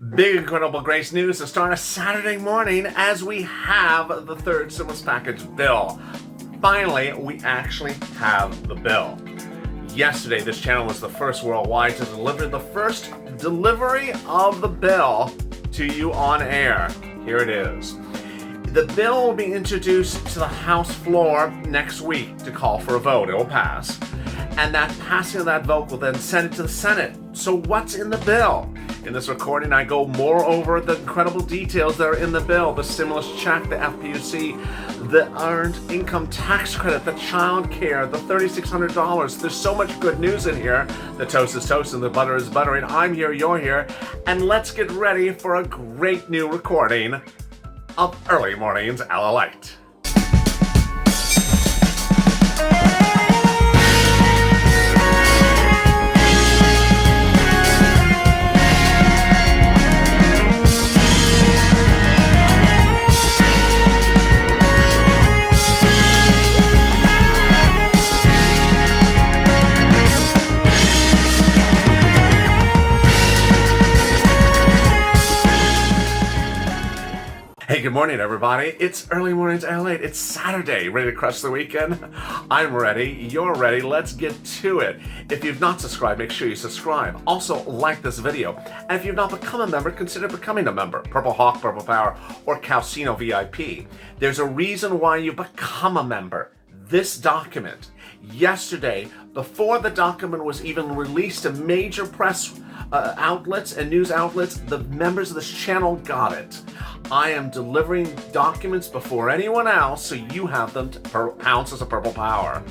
Big incredible grace news to start a Saturday morning as we have the third stimulus package bill. Finally, we actually have the bill. Yesterday, this channel was the first worldwide to deliver the first delivery of the bill to you on air. Here it is. The bill will be introduced to the House floor next week to call for a vote. It will pass. And that passing of that vote will then send it to the Senate. So what's in the bill? In this recording, I go more over the incredible details that are in the bill: the stimulus check, the FPUC, the earned income tax credit, the child care, the $3,600. There's so much good news in here. The toast is toast and the butter is buttering. I'm here, you're here. And let's get ready for a great new recording of Early Mornings Lalate. Hey, good morning, everybody. It's Early Mornings Lalate. It's Saturday. Ready to crush the weekend? I'm ready. You're ready. Let's get to it. If you've not subscribed, make sure you subscribe. Also, like this video. And if you've not become a member, consider becoming a member. Purple Hawk, Purple Power, or Calcino VIP. There's a reason why you become a member. This document, yesterday, before the document was even released to major press outlets and news outlets, the members of this channel got it. I am delivering documents before anyone else, so you have them per ounces of purple power.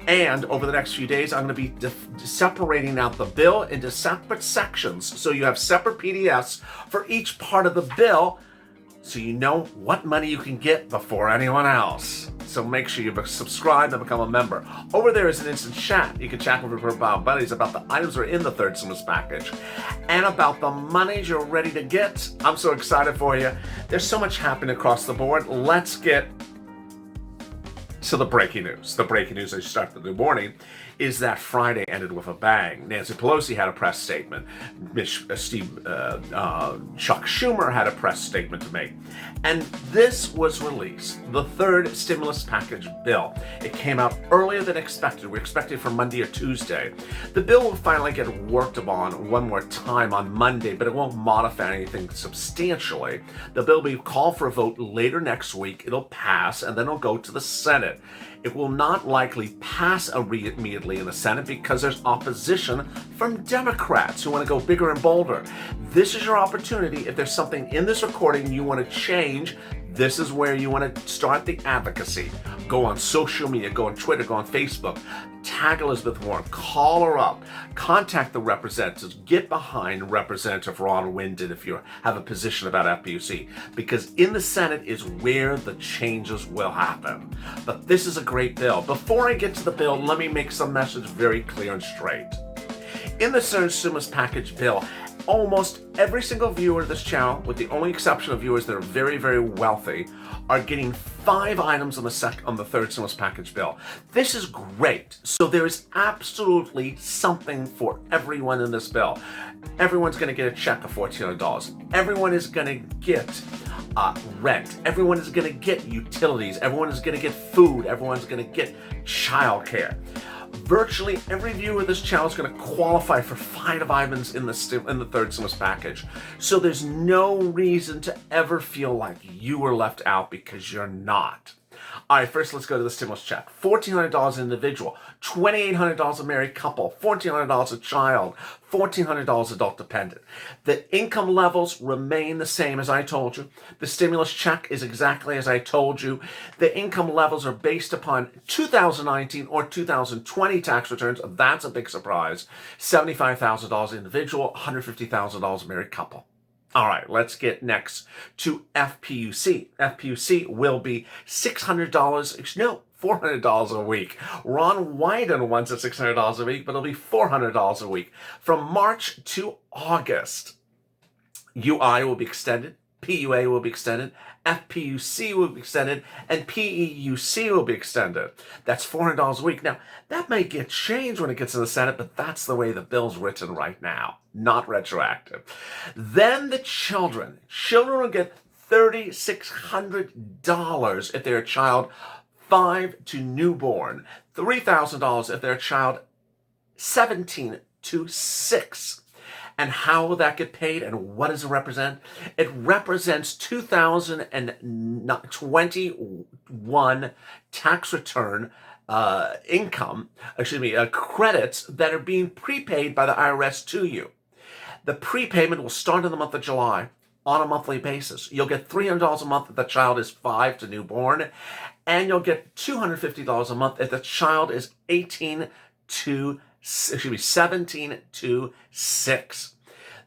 And over the next few days, I'm going to be separating out the bill into separate sections, so you have separate PDFs for each part of the bill, so you know what money you can get before anyone else. So make sure you subscribe and become a member. Over there is an instant chat. You can chat with your buddies about the items that are in the third stimulus package and about the monies you're ready to get. I'm so excited for you. There's so much happening across the board. Let's get to the breaking news. The breaking news as you start the new morning is that Friday ended with a bang. Nancy Pelosi had a press statement. Chuck Schumer had a press statement to make. And this was released, the third stimulus package bill. It came out earlier than expected. We expected it for Monday or Tuesday. The bill will finally get worked upon one more time on Monday, but it won't modify anything substantially. The bill will be called for a vote later next week. It'll pass, and then it'll go to the Senate. It will not likely pass immediately in the Senate because there's opposition from Democrats who want to go bigger and bolder. This is your opportunity. If there's something in this recording you want to change, this is where you want to start the advocacy. Go on social media, go on Twitter, go on Facebook, tag Elizabeth Warren, call her up, contact the representatives, get behind Representative Ron Wyden if you have a position about FPUC, because in the Senate is where the changes will happen. But this is a great bill. Before I get to the bill, let me make some message very clear and straight. In the third stimulus package bill, almost every single viewer of this channel, with the only exception of viewers that are very, very wealthy, are getting 5 items on the third stimulus package bill. This is great. So there is absolutely something for everyone in this bill. Everyone's going to get a check of $1,400. Everyone is going to get rent. Everyone is going to get utilities. Everyone is going to get food. Everyone's going to get childcare. Virtually every viewer of this channel is going to qualify for 5 items in the third stimulus package. So there's no reason to ever feel like you were left out, because you're not. All right, first let's go to the stimulus check. $1,400 an individual, $2,800 a married couple, $1,400 a child, $1,400 adult dependent. The income levels remain the same as I told you. The stimulus check is exactly as I told you. The income levels are based upon 2019 or 2020 tax returns. That's a big surprise. $75,000 individual, $150,000 married couple. All right, let's get next to FPUC. FPUC will be $400 a week. Ron Wyden wants at $600 a week, but it'll be $400 a week. From March to August, UI will be extended. PUA will be extended, FPUC will be extended, and PEUC will be extended. That's $400 a week. Now, that may get changed when it gets to the Senate, but that's the way the bill's written right now, not retroactive. Then the children will get $3,600 if they're a child 5 to newborn, $3,000 if they're a child 17 to 6. And how will that get paid, and what does it represent? It represents 2021 tax return credits that are being prepaid by the IRS to you. The prepayment will start in the month of July on a monthly basis. You'll get $300 a month if the child is 5 to newborn, and you'll get $250 a month if the child is 17 to 6.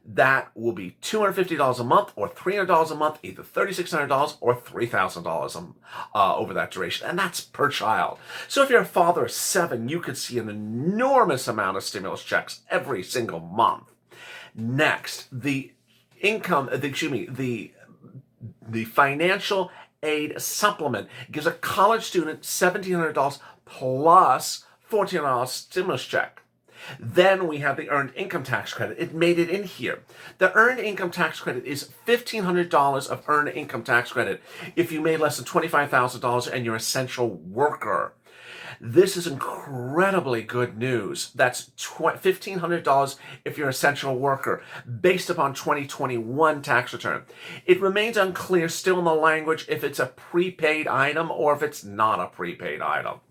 That will be $250 a month or $300 a month, either $3,600 or $3,000 over that duration, and that's per child. So if you're a father of 7, you could see an enormous amount of stimulus checks every single month. Next, the financial aid supplement gives a college student $1,700 plus $1,400 stimulus check. Then we have the earned income tax credit. It made it in here. The earned income tax credit is $1,500 of earned income tax credit if you made less than $25,000 and you're an essential worker. This is incredibly good news. That's $1,500 if you're an essential worker, based upon 2021 tax return. It remains unclear still in the language if it's a prepaid item or if it's not a prepaid item.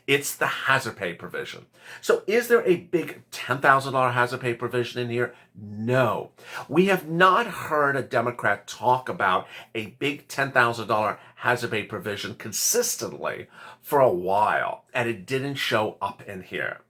It's the hazard pay provision. So is there a big $10,000 hazard pay provision in here? No. We have not heard a Democrat talk about a big $10,000 hazard pay provision consistently for a while, and it didn't show up in here.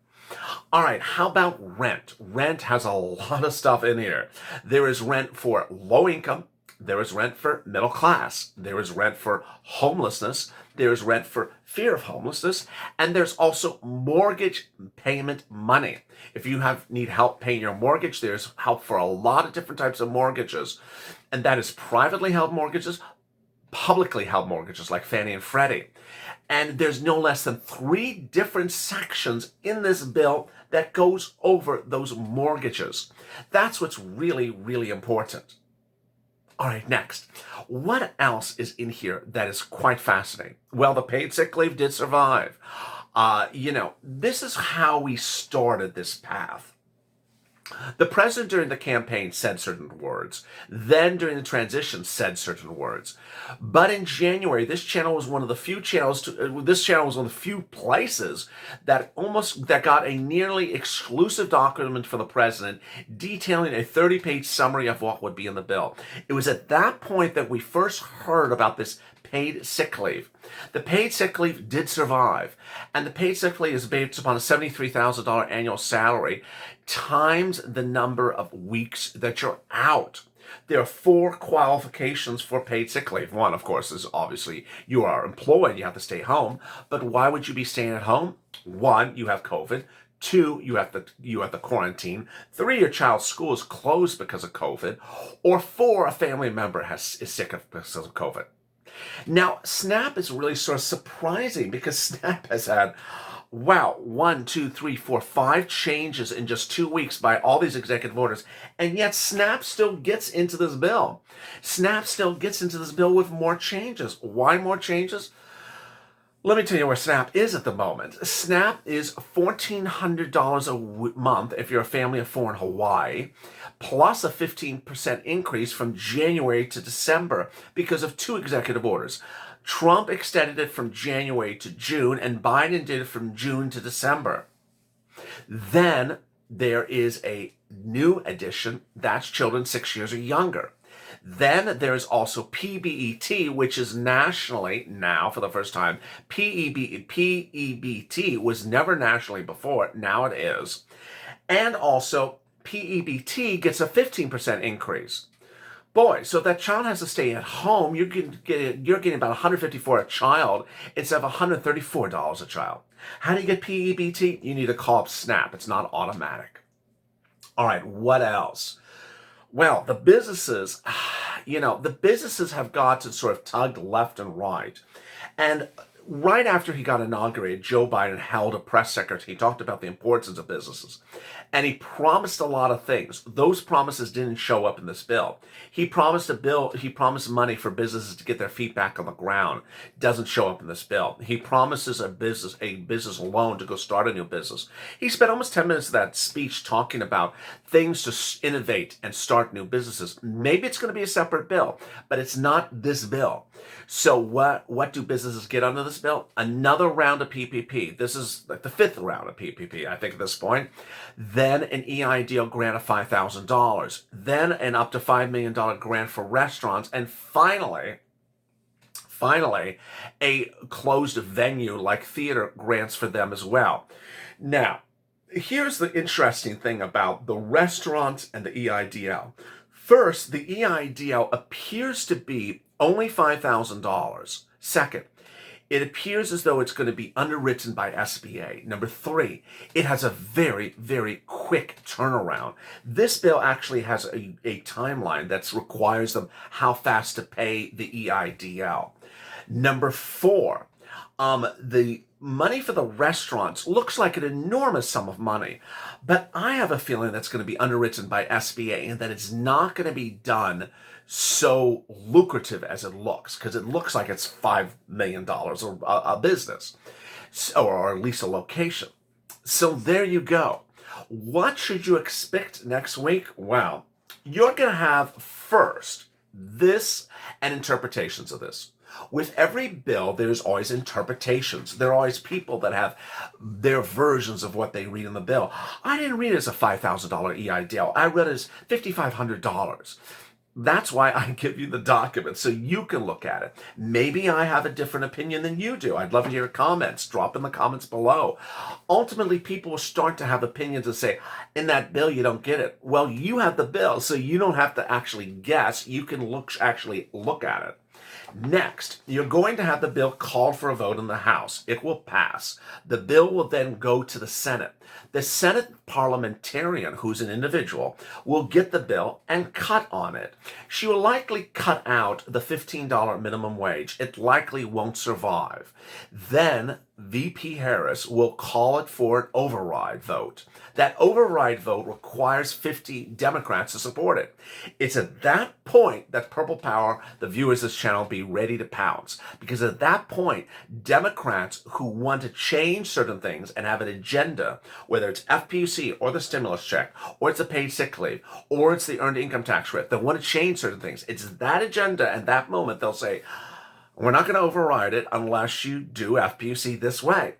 All right, how about rent? Rent has a lot of stuff in here. There is rent for low income. There is rent for middle class. There is rent for homelessness. There is rent for fear of homelessness. And there's also mortgage payment money. If you need help paying your mortgage, there's help for a lot of different types of mortgages. And that is privately held mortgages, publicly held mortgages like Fannie and Freddie. And there's no less than 3 different sections in this bill that goes over those mortgages. That's what's really, really important. All right, next. What else is in here that is quite fascinating? Well, the paid sick leave did survive. This is how we started this path. The president during the campaign said certain words. Then during the transition said certain words. But in January, this channel was one of the few places that got a nearly exclusive document for the president detailing a 30-page summary of what would be in the bill. It was at that point that we first heard about this paid sick leave. The paid sick leave did survive, and the paid sick leave is based upon a $73,000 annual salary times the number of weeks that you're out. There are 4 qualifications for paid sick leave. One, of course, is obviously you are employed, you have to stay home. But why would you be staying at home? 1, you have COVID. 2, you have the quarantine. 3, your child's school is closed because of COVID. Or 4, a family member is sick because of COVID. Now, SNAP is really sort of surprising because SNAP has had, 5 changes in just 2 weeks by all these executive orders, and yet SNAP still gets into this bill. SNAP still gets into this bill with more changes. Why more changes? Let me tell you where SNAP is at the moment. SNAP is $1,400 a month if you're a family of 4 in Hawaii, plus a 15% increase from January to December because of 2 executive orders. Trump extended it from January to June, and Biden did it from June to December. Then there is a new addition, that's children 6 years or younger. Then there's also PBET, which is nationally now for the first time. PEBT was never nationally before, now it is. And also PEBT gets a 15% increase. Boy, so if that child has to stay at home, you're getting about $154 a child instead of $134 a child. How do you get PEBT? You need to call up SNAP. It's not automatic. All right, what else? Well, the businesses the businesses have gotten sort of tugged left and right. And right after he got inaugurated, Joe Biden held a press secretary. He talked about the importance of businesses. And he promised a lot of things. Those promises didn't show up in this bill. He promised he promised money for businesses to get their feet back on the ground. Doesn't show up in this bill. He promises a business loan to go start a new business. He spent almost 10 minutes of that speech talking about things to innovate and start new businesses. Maybe it's going to be a separate bill, but it's not this bill. So what do businesses get under this bill? Another round of PPP. This is like the 5th round of PPP, I think, at this point. Then an EIDL grant of $5,000. Then an up to $5 million grant for restaurants. And finally, a closed venue like theater grants for them as well. Now, here's the interesting thing about the restaurants and the EIDL. First, the EIDL appears to be only $5,000. Second, it appears as though it's going to be underwritten by SBA. Number 3, it has a very, very quick turnaround. This bill actually has a timeline that requires them how fast to pay the EIDL. Number 4, the money for the restaurants looks like an enormous sum of money, but I have a feeling that's going to be underwritten by SBA and that it's not going to be done so lucrative as it looks, because it looks like it's $5 million a business, or at least a location. So there you go. What should you expect next week? Well, you're going to have first this and interpretations of this. With every bill, there's always interpretations. There are always people that have their versions of what they read in the bill. I didn't read it as a $5,000 EIDL. I read it as $5,500. That's why I give you the document, so you can look at it. Maybe I have a different opinion than you do. I'd love to hear comments. Drop in the comments below. Ultimately, people will start to have opinions and say, in that bill, you don't get it. Well, you have the bill, so you don't have to actually guess. You can actually look at it. Next, you're going to have the bill called for a vote in the House. It will pass. The bill will then go to the Senate. The Senate parliamentarian, who's an individual, will get the bill and cut on it. She will likely cut out the $15 minimum wage. It likely won't survive. Then VP Harris will call it for an override vote. That override vote requires 50 Democrats to support it. It's at that point that Purple Power, the viewers of this channel, be ready to pounce. Because at that point, Democrats who want to change certain things and have an agenda, whether it's FPUC or the stimulus check, or it's the paid sick leave, or it's the earned income tax rate, they want to change certain things. It's that agenda, and that moment they'll say, we're not going to override it unless you do FPUC this way.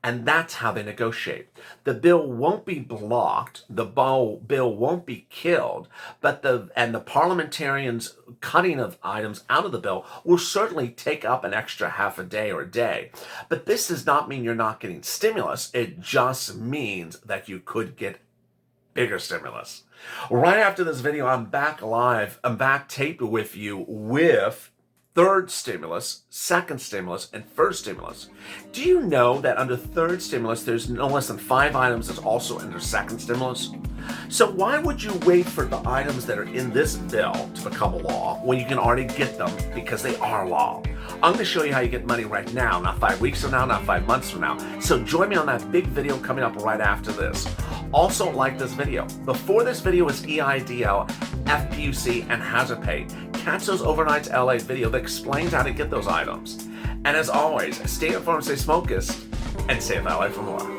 And that's how they negotiate. The bill won't be blocked, the bill won't be killed, but the parliamentarians' cutting of items out of the bill will certainly take up an extra half a day or a day. But this does not mean you're not getting stimulus. It just means that you could get bigger stimulus. Right after this video, I'm back live. I'm back taped with you with third stimulus, second stimulus, and first stimulus. Do you know that under third stimulus, there's no less than 5 items that's also under second stimulus? So why would you wait for the items that are in this bill to become a law when you can already get them because they are law? I'm going to show you how you get money right now, not 5 weeks from now, not 5 months from now. So join me on that big video coming up right after this. Also like this video. Before this video was EIDL, FPUC, and hazard pay. Catch those Overnights LA video that explains how to get those items. And as always, stay informed, stay focused, and stay with LA for more.